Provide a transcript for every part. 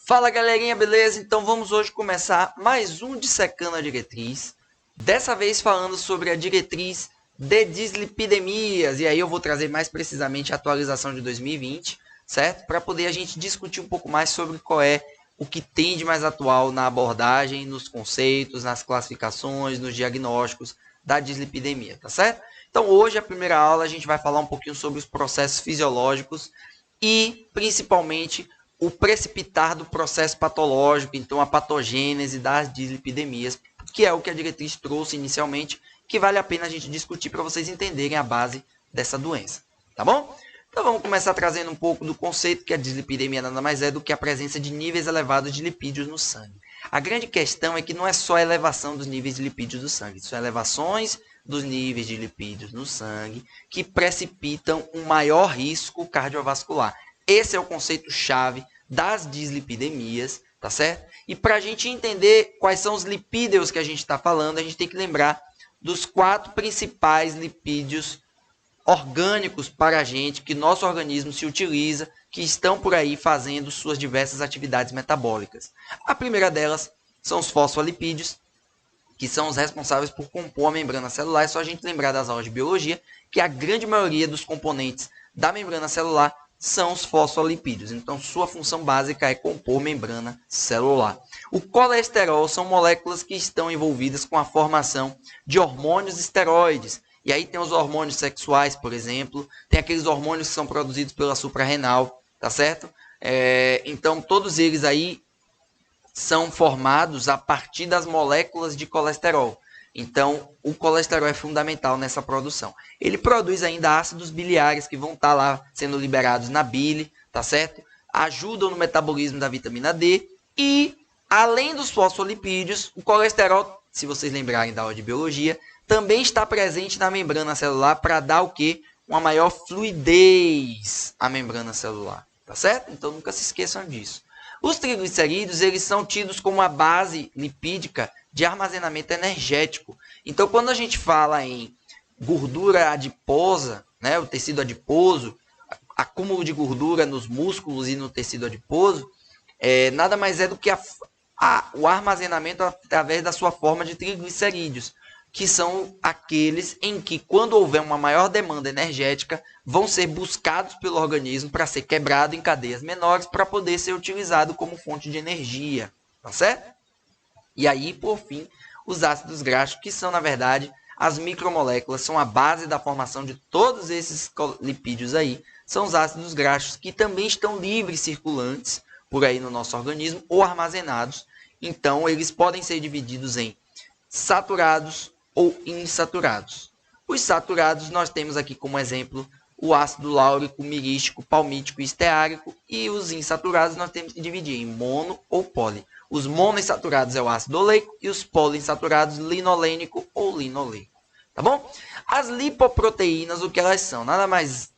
Fala galerinha, beleza? Então vamos hoje começar mais um Dissecando a Diretriz. Dessa vez falando sobre a diretriz de dislipidemias. E aí eu vou trazer mais precisamente a atualização de 2020, certo? Para poder a gente discutir um pouco mais sobre qual é o que tem de mais atual na abordagem, nos conceitos, nas classificações, nos diagnósticos da dislipidemia, tá certo? Então hoje, a primeira aula, a gente vai falar um pouquinho sobre os processos fisiológicos e principalmente o precipitar do processo patológico, então a patogênese das dislipidemias, que é o que a diretriz trouxe inicialmente, que vale a pena a gente discutir para vocês entenderem a base dessa doença, tá bom? Então vamos começar trazendo um pouco do conceito que a dislipidemia nada mais é do que a presença de níveis elevados de lipídios no sangue. A grande questão é que não é só a elevação dos níveis de lipídios do sangue, são elevações dos níveis de lipídios no sangue que precipitam um maior risco cardiovascular. Esse é o conceito-chave das dislipidemias, tá certo? E para a gente entender quais são os lipídeos que a gente está falando, a gente tem que lembrar dos 4 principais lipídios orgânicos para a gente, que nosso organismo se utiliza, que estão por aí fazendo suas diversas atividades metabólicas. A primeira delas são os fosfolipídios, que são os responsáveis por compor a membrana celular. É só a gente lembrar das aulas de biologia, que a grande maioria dos componentes da membrana celular são os fosfolipídios. Então, sua função básica é compor membrana celular. O colesterol são moléculas que estão envolvidas com a formação de hormônios esteroides. E aí tem os hormônios sexuais, por exemplo, tem aqueles hormônios que são produzidos pela suprarrenal, tá certo? Então, todos eles aí são formados a partir das moléculas de colesterol. Então, o colesterol é fundamental nessa produção. Ele produz ainda ácidos biliares que vão estar lá sendo liberados na bile, tá certo? Ajudam no metabolismo da vitamina D e, além dos fosfolipídios, o colesterol, se vocês lembrarem da aula de biologia, também está presente na membrana celular para dar o quê? Uma maior fluidez à membrana celular, tá certo? Então, nunca se esqueçam disso. Os triglicerídeos, eles são tidos como a base lipídica de armazenamento energético. Então, quando a gente fala em gordura adiposa, né, o tecido adiposo, acúmulo de gordura nos músculos e no tecido adiposo, nada mais é do que o armazenamento através da sua forma de triglicerídeos, que são aqueles em que, quando houver uma maior demanda energética, vão ser buscados pelo organismo para ser quebrado em cadeias menores para poder ser utilizado como fonte de energia, tá certo? E aí, por fim, os ácidos graxos, que são, na verdade, as micromoléculas, são a base da formação de todos esses lipídios aí, são os ácidos graxos que também estão livres circulantes por aí no nosso organismo ou armazenados. Então, eles podem ser divididos em saturados ou insaturados. Os saturados nós temos aqui como exemplo o ácido láurico, mirístico, palmítico e esteárico, e os insaturados nós temos que dividir em mono ou poli. Os monoinsaturados é o ácido oleico e os poliinsaturados linolênico ou linoleico. Tá bom? As lipoproteínas, o que elas são? Nada mais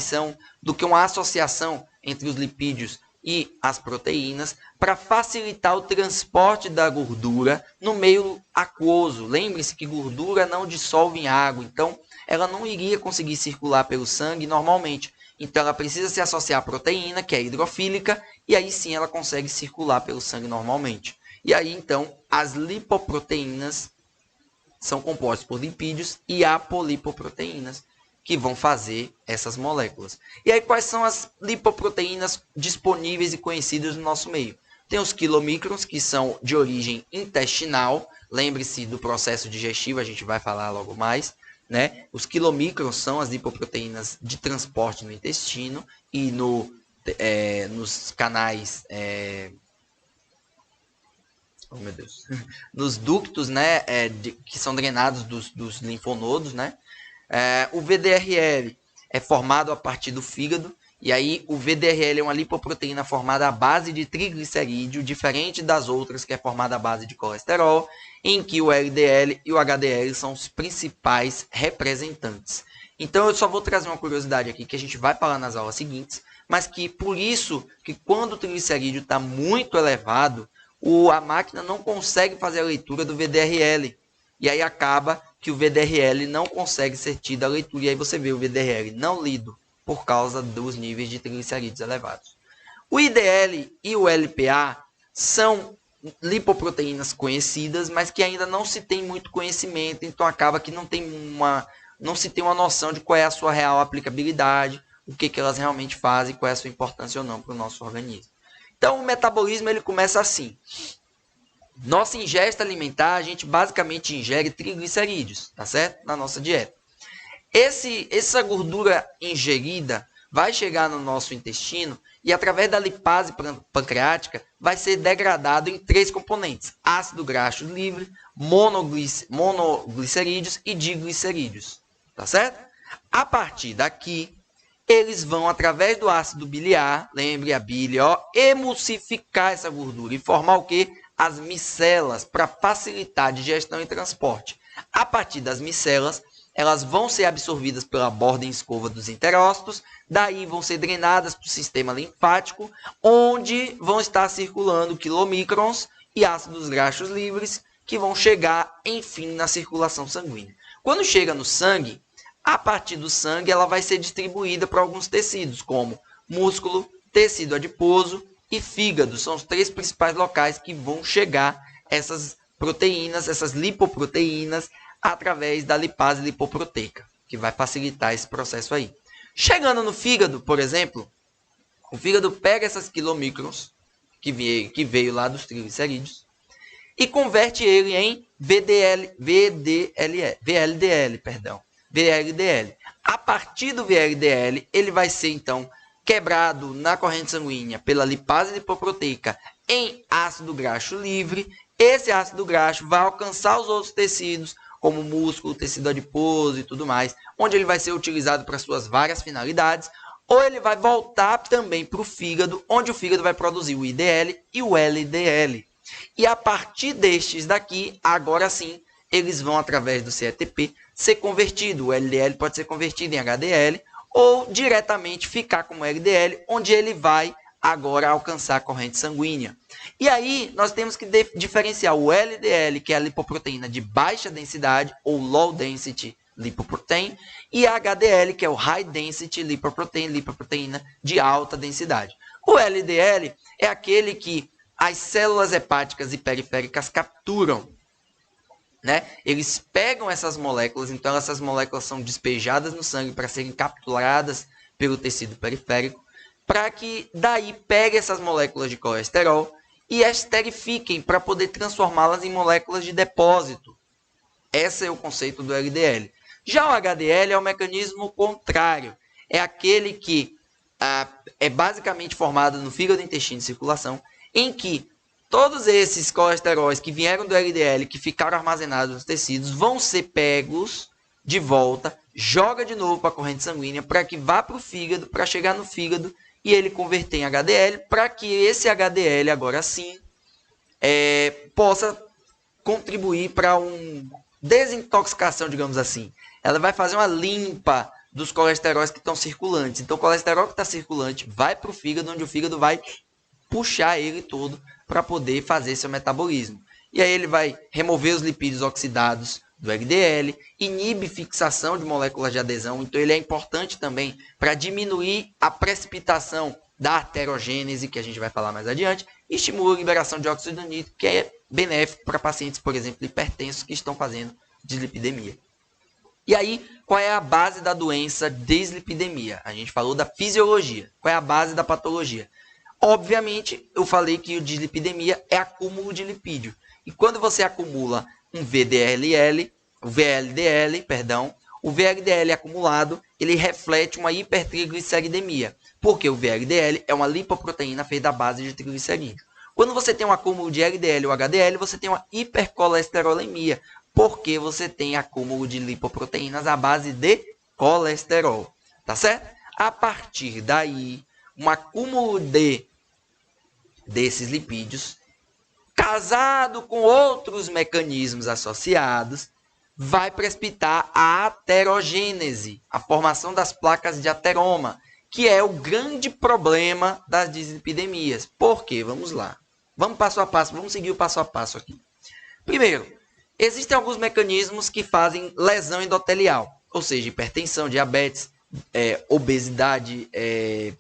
são do que uma associação entre os lipídios e as proteínas para facilitar o transporte da gordura no meio aquoso. Lembre-se que gordura não dissolve em água, então ela não iria conseguir circular pelo sangue normalmente. Então ela precisa se associar à proteína, que é hidrofílica, e aí sim ela consegue circular pelo sangue normalmente. E aí então as lipoproteínas são compostas por lipídios e apolipoproteínas, que vão fazer essas moléculas. E aí, quais são as lipoproteínas disponíveis e conhecidas no nosso meio? Tem os quilomicrons, que são de origem intestinal. Lembre-se do processo digestivo, a gente vai falar logo mais, né? Os quilomicrons são as lipoproteínas de transporte no intestino e nos canais... Oh, meu Deus. Nos ductos, né, que são drenados dos linfonodos, né? O VDRL é formado a partir do fígado, e aí o VDRL é uma lipoproteína formada à base de triglicerídeo, diferente das outras que é formada à base de colesterol, em que o LDL e o HDL são os principais representantes. Então eu só vou trazer uma curiosidade aqui, que a gente vai falar nas aulas seguintes, mas que por isso que quando o triglicerídeo está muito elevado, a máquina não consegue fazer a leitura do VDRL, e aí acaba que o VDRL não consegue ser tido a leitura, e aí você vê o VDRL não lido por causa dos níveis de triglicerídeos elevados. O IDL e o LPA são lipoproteínas conhecidas, mas que ainda não se tem muito conhecimento, então acaba que não se tem uma noção de qual é a sua real aplicabilidade, o que elas realmente fazem, qual é a sua importância ou não para o nosso organismo. Então, o metabolismo ele começa assim. Nossa ingesta alimentar, a gente basicamente ingere triglicerídeos, tá certo? Na nossa dieta. Essa gordura ingerida vai chegar no nosso intestino e, através da lipase pancreática, vai ser degradado em 3 componentes: ácido graxo livre, monoglicerídeos e diglicerídeos. Tá certo? A partir daqui, eles vão, através do ácido biliar, lembre a bile, emulsificar essa gordura e formar o quê? As micelas, para facilitar a digestão e transporte. A partir das micelas, elas vão ser absorvidas pela borda em escova dos enterócitos, daí vão ser drenadas para o sistema linfático, onde vão estar circulando quilomicrons e ácidos graxos livres, que vão chegar, enfim, na circulação sanguínea. Quando chega no sangue, a partir do sangue, ela vai ser distribuída para alguns tecidos, como músculo, tecido adiposo e fígado. São os 3 principais locais que vão chegar essas proteínas, essas lipoproteínas, através da lipase lipoproteica, que vai facilitar esse processo aí. Chegando no fígado, por exemplo, o fígado pega essas quilomicrons, que veio lá dos triglicerídeos, e converte ele em VLDL. A partir do VLDL, ele vai ser, então, quebrado na corrente sanguínea pela lipase lipoproteica em ácido graxo livre. Esse ácido graxo vai alcançar os outros tecidos, como músculo, tecido adiposo e tudo mais, onde ele vai ser utilizado para suas várias finalidades, ou ele vai voltar também para o fígado, onde o fígado vai produzir o IDL e o LDL. E a partir destes daqui, agora sim, eles vão, através do CETP, ser convertido. O LDL pode ser convertido em HDL ou diretamente ficar como LDL, onde ele vai agora alcançar a corrente sanguínea. E aí, nós temos que diferenciar o LDL, que é a lipoproteína de baixa densidade, ou low density lipoprotein, e a HDL, que é o high density lipoprotein, lipoproteína de alta densidade. O LDL é aquele que as células hepáticas e periféricas capturam, né? Eles pegam essas moléculas, então essas moléculas são despejadas no sangue para serem capturadas pelo tecido periférico, para que daí pegue essas moléculas de colesterol e esterifiquem para poder transformá-las em moléculas de depósito. Esse é o conceito do LDL. Já o HDL é o mecanismo contrário. É aquele que é basicamente formado no fígado, intestino e circulação, em que todos esses colesteróis que vieram do LDL, que ficaram armazenados nos tecidos, vão ser pegos de volta, joga de novo para a corrente sanguínea, para que vá para o fígado, para chegar no fígado e ele converter em HDL, para que esse HDL, agora sim, possa contribuir para uma desintoxicação, digamos assim. Ela vai fazer uma limpa dos colesteróis que estão circulantes. Então, o colesterol que está circulante vai para o fígado, onde o fígado vai puxar ele todo para poder fazer seu metabolismo. E aí ele vai remover os lipídios oxidados do LDL, inibe fixação de moléculas de adesão, então ele é importante também para diminuir a precipitação da arterogênese, que a gente vai falar mais adiante, e estimula a liberação de óxido nítrico, que é benéfico para pacientes, por exemplo, hipertensos que estão fazendo dislipidemia. E aí, qual é a base da doença dislipidemia? A gente falou da fisiologia. Qual é a base da patologia? Obviamente, eu falei que o dislipidemia é acúmulo de lipídio. E quando você acumula um VLDL, o VLDL acumulado, ele reflete uma hipertrigliceridemia. Porque o VLDL é uma lipoproteína feita à base de triglicerídeo. Quando você tem um acúmulo de LDL ou HDL, você tem uma hipercolesterolemia, porque você tem acúmulo de lipoproteínas à base de colesterol. Tá certo? A partir daí, um acúmulo desses lipídios, casado com outros mecanismos associados, vai precipitar a aterogênese, a formação das placas de ateroma, que é o grande problema das dislipidemias. Por quê? Vamos lá. Vamos passo a passo, vamos seguir o passo a passo aqui. Primeiro, existem alguns mecanismos que fazem lesão endotelial, ou seja, hipertensão, diabetes, obesidade,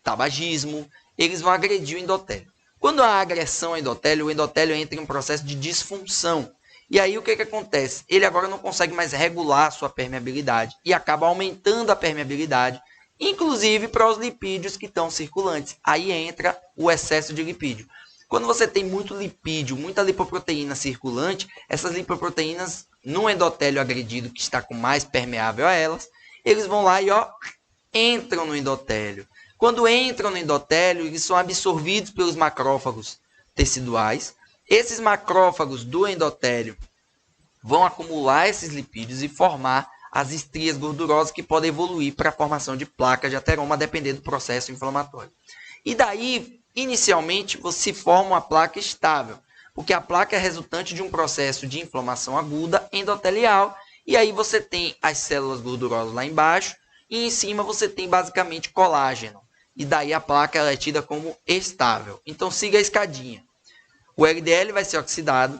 tabagismo eles vão agredir o endotélio. Quando há agressão ao endotélio, o endotélio entra em um processo de disfunção. E aí o que acontece? Ele agora não consegue mais regular a sua permeabilidade e acaba aumentando a permeabilidade, inclusive para os lipídios que estão circulantes. Aí entra o excesso de lipídio. Quando você tem muito lipídio, muita lipoproteína circulante, essas lipoproteínas no endotélio agredido, que está com mais permeável a elas, eles vão lá e entram no endotélio. Quando entram no endotélio, eles são absorvidos pelos macrófagos teciduais. Esses macrófagos do endotélio vão acumular esses lipídios e formar as estrias gordurosas que podem evoluir para a formação de placas de ateroma, dependendo do processo inflamatório. E daí, inicialmente, você forma uma placa estável, porque a placa é resultante de um processo de inflamação aguda endotelial, e aí você tem as células gordurosas lá embaixo, e em cima você tem basicamente colágeno. E daí a placa é tida como estável. Então siga a escadinha. O LDL vai ser oxidado,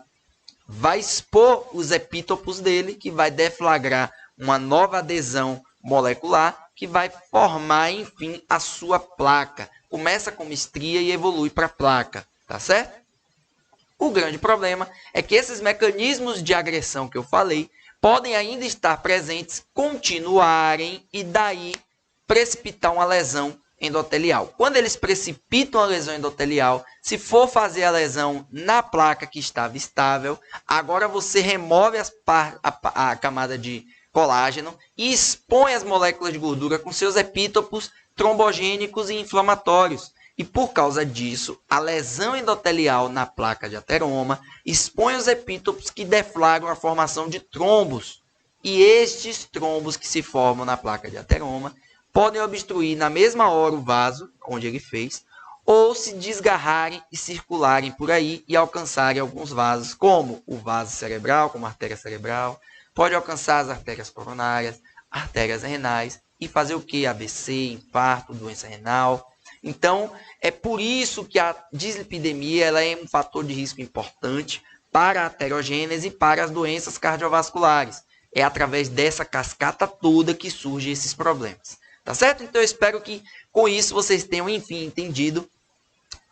vai expor os epítopos dele, que vai deflagrar uma nova adesão molecular, que vai formar, enfim, a sua placa. Começa como estria e evolui para placa, tá certo? O grande problema é que esses mecanismos de agressão que eu falei podem ainda estar presentes, continuarem e daí precipitar uma lesão endotelial. Quando eles precipitam a lesão endotelial, se for fazer a lesão na placa que estava estável, agora você remove a camada de colágeno e expõe as moléculas de gordura com seus epítopos trombogênicos e inflamatórios. E por causa disso, a lesão endotelial na placa de ateroma expõe os epítopos que deflagram a formação de trombos. E estes trombos que se formam na placa de ateroma podem obstruir na mesma hora o vaso, onde ele fez, ou se desgarrarem e circularem por aí e alcançarem alguns vasos, como o vaso cerebral, como a artéria cerebral, pode alcançar as artérias coronárias, artérias renais e fazer o que? AVC, infarto, doença renal. Então, é por isso que a dislipidemia ela é um fator de risco importante para a aterogênese e para as doenças cardiovasculares. É através dessa cascata toda que surgem esses problemas. Tá certo? Então eu espero que com isso vocês tenham, enfim, entendido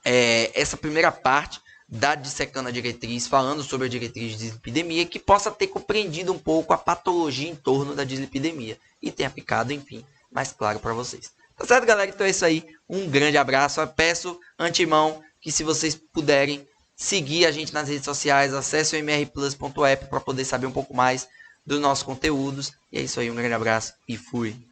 essa primeira parte da Dissecando a Diretriz, falando sobre a diretriz de dislipidemia, que possa ter compreendido um pouco a patologia em torno da dislipidemia e tenha ficado, enfim, mais claro para vocês. Tá certo, galera? Então é isso aí. Um grande abraço. Eu peço antemão que se vocês puderem seguir a gente nas redes sociais, acesse o mrplus.app para poder saber um pouco mais dos nossos conteúdos. E é isso aí. Um grande abraço e fui!